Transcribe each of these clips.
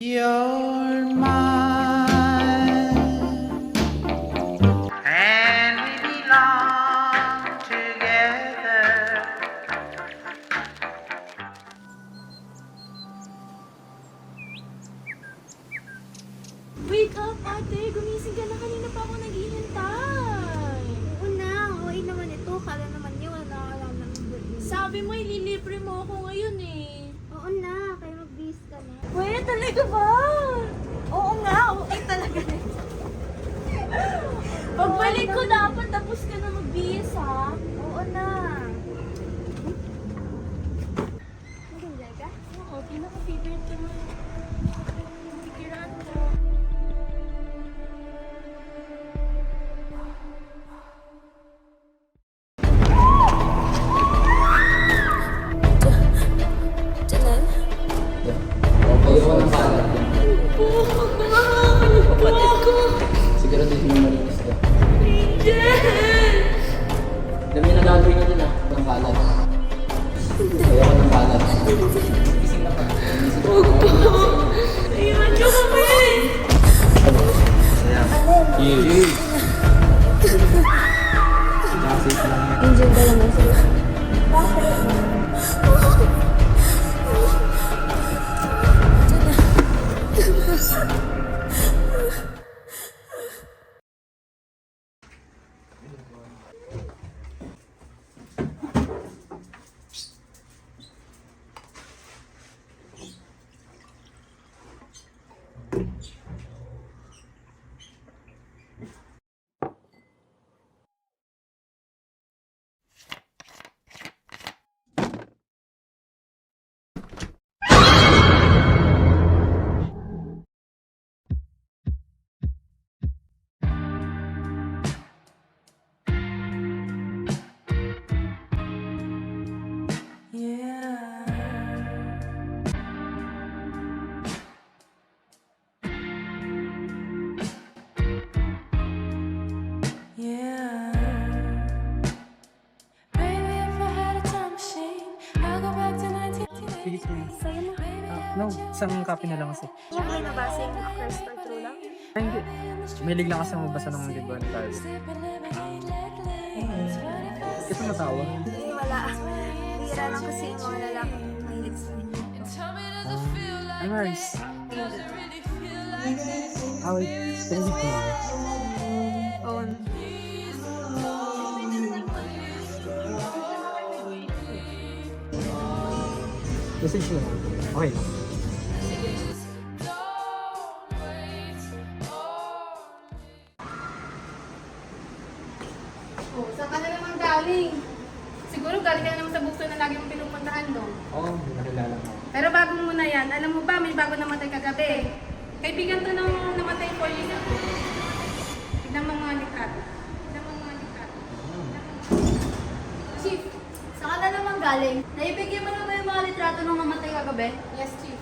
You're mine, and we belong together. Wake up, ate! Gumising ka na, kanina pa ako naghihintay. Oo na, okay naman ito. Kala naman niya wala alam ng birthday. Sabi mo, ililibre mo ako ngayon eh. Oo na, kaya mag-bis ka na. Wala talaga ba? Oo nga, okay talaga. Pagbalik ko dapat, tapos ka na mag-BS ha? Oo na. Maganda ka? Oo, pinaka-favorite ko na. Sikiran ko. Ayaw ko ng kalat. Kapatid ko. Siguro din mo malinis ka. Dami na gagawin natin ng kalat. Ayaw ko ng kalat. Gising na pa. Iwan niyo kami! Yes. Enjoy ka naman sila. Sige, sige. Sa'yo na. No, isang copy na lang kasi. Huwag mo nabasa yung crystal true lang. Ay, hindi. Mahilig lang kasi magbasa ng libro ng tayo. Kasi natawa. Hindi, wala. Bira lang kasi yung mga lalaki mahilig sa inyo. Ay, Mars. Ah, wait. Pinasip ko. Oo. Message mo. Okay. Oh, saan ka na naman galing? Siguro galing ka na naman sa bukso na lagi mong pinupuntahan doon. Oo, hindi nakilala mo. Pero bago muna yan, alam mo ba, may bago namatay kagabi. Kaibigan to ng namatay 4 years ago. Tignan mo mga litrato. Tignan mo mga litrato. Chief, saan ka na naman galing? Naibigyan mo na ba yung mga litrato ng mamatay kagabi? Yes, Chief.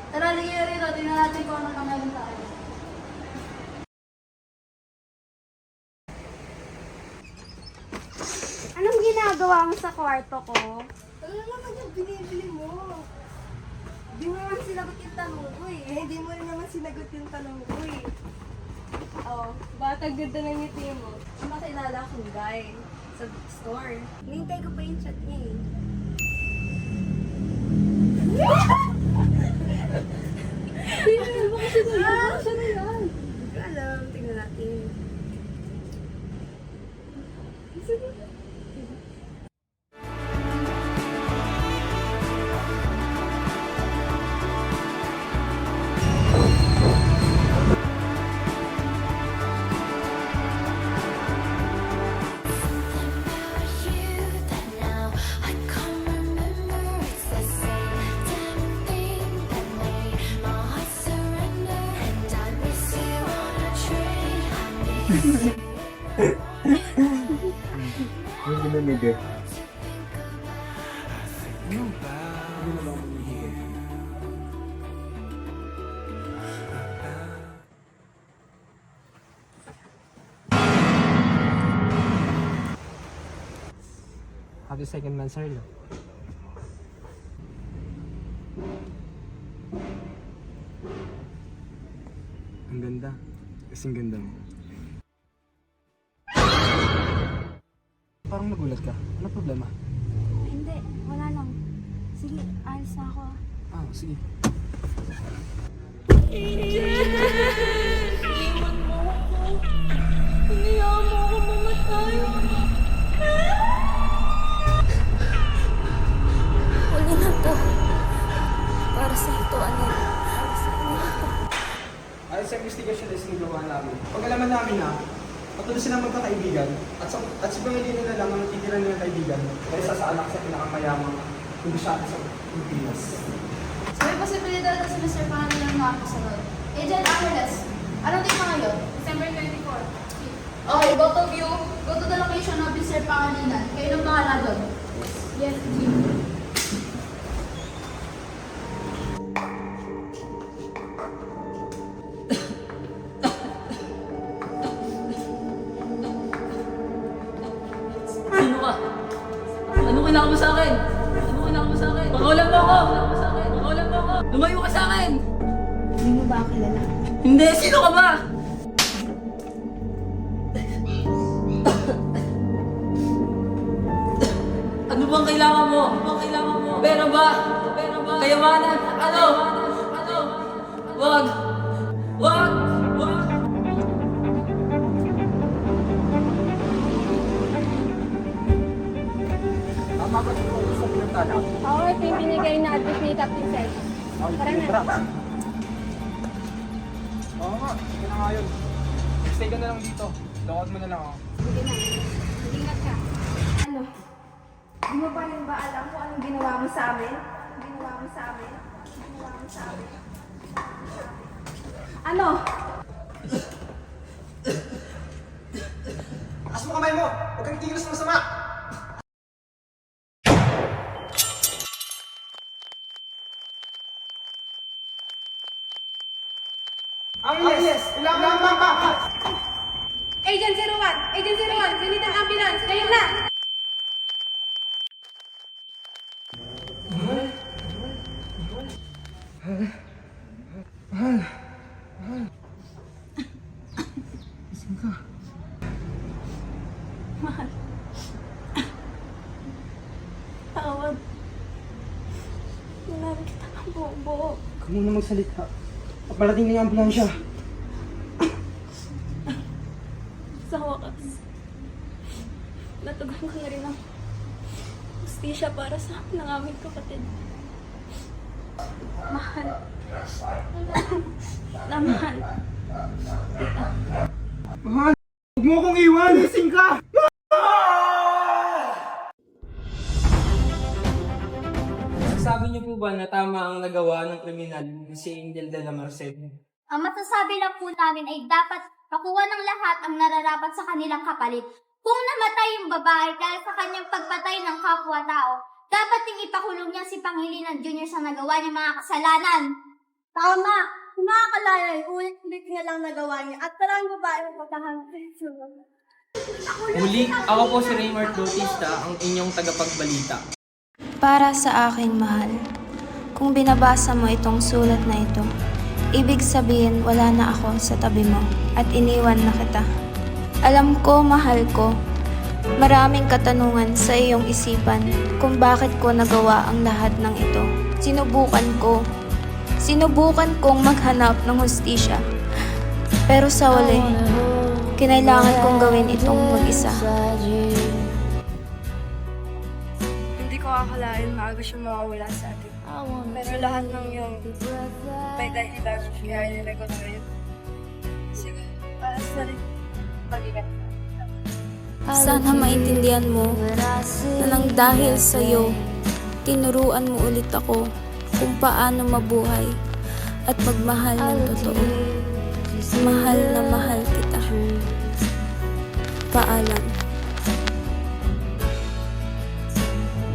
Tara, ligyan rito. Tingnan natin kung anong pangalan tayo. Anong ginagawa mo sa kwarto ko? Ano naman yung binibili mo? Di mo naman sinagot yung tanong ko eh. Hindi mo rin naman sinagot yung tanong ko eh. Oh, batang ganda ng ngiti mo. Makilala akong guy sa store. Hinintay ko pa yung chat niya eh. Hindi mo kasi siya na yan. Hindi ko alam. Tingnan natin. Yung ginamigay. Happy second month, sir. No? Ang ganda. Kasing ganda mo. Parang nagulat ka. Ano problema? Hindi, wala lang. Sige, alis na ako. Ah, sige. Iwan mo ako. Hinayaan mo ako mamatay. Huli na to. Para sa ito, Anel. Para sa ito. Ayon sa investigation na sinagawa namin, pag-alaman namin na patuloy silang magkakaibigan at si Pangilino na lang ang titira nilang kaibigan kaysa sa anak sa pinakamayamang kumbisyado sa Pilipinas. So may posibilidad na si Mr. Pangilinan makapasunod. Agent Angeles, anong date na ngayon? December 24. Okay, both of you, go to the location of Mr. Pangilinan. Kayo nang bahala doon. Yes, Chief. Sino ka? Ano kailangan mo sa akin? Ano kailangan mo sa akin? Pakawalan mo ako! Pakawalan mo ako! Lumayo ka sa akin! Hindi mo ba ako kilala? Hindi! Sino ka ba? Ano bang kailangan mo? Ano bang kailangan mo? Pera ba? Pera ba? Kayamanan? Ano? Ano? Wag! Wag! Wag! Tama ba ito sa pinagtala? Oo, ito yung binigay na address ni Captain Seth. Tara na. Oo nga, sige na nga yun. Stay ka na lang dito. Lokot mo na lang ako. Sige na. Ingat ka. Ano? Di mo ba rin ba alam kung anong ginawa mo sa amin? Ginawa mo sa amin? Ginawa mo sa amin? Ano? Taas mo kamay mo! Huwag kang tigilos ng masama! Angeles! Ilangan ba? Agent 01! Agent 01! Unit ng ambulance! Ngayon na! Tawag. Kailangan kita ng buo-buo. Huwag mo na magsalita. Parating na yung ambulansya. Sa wakas, natugan ko na rin ang hustisya para sa akin ng aming kapatid. Mahal. Na mahal. Mahal! Huwag mo akong iwan! Gising ka! Sabi niyo po ba na tama ang nagawa ng kriminal si Angel de la Merced? Ang masasabi lang po namin ay dapat makuha ng lahat ang nararapat sa kanilang kapalit. Kung namatay yung babae dahil sa kanyang pagpatay ng kapwa-tao, dapat ding ipakulong niya si Pangilinan Jr. sa nagawa niyang mga kasalanan. Tama! Kung nakakalaya, ulit-ulit niya lang nagawa niya at parang babae ang pagkahanap. Muli, ako po si Raymart Bautista, ang inyong tagapagbalita. Para sa aking mahal, kung binabasa mo itong sulat na ito, ibig sabihin wala na ako sa tabi mo at iniwan na kita. Alam ko, mahal ko, maraming katanungan sa iyong isipan kung bakit ko nagawa ang lahat ng ito. Sinubukan kong maghanap ng hustisya. Pero sa uli, kinailangan kong gawin itong mag-isa. Hindi ko akalain maaga siya mawawala sa atin. Pero lahat ng yun, may dahilan kaya nilagod ko yun. Sige, para sa rin. Pag-igat. Sana maintindihan mo na nang dahil sa'yo, tinuruan mo ulit ako kung paano mabuhay at magmahal ng totoo. Mahal na mahal kita. Paalam.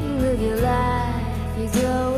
You live your life, you go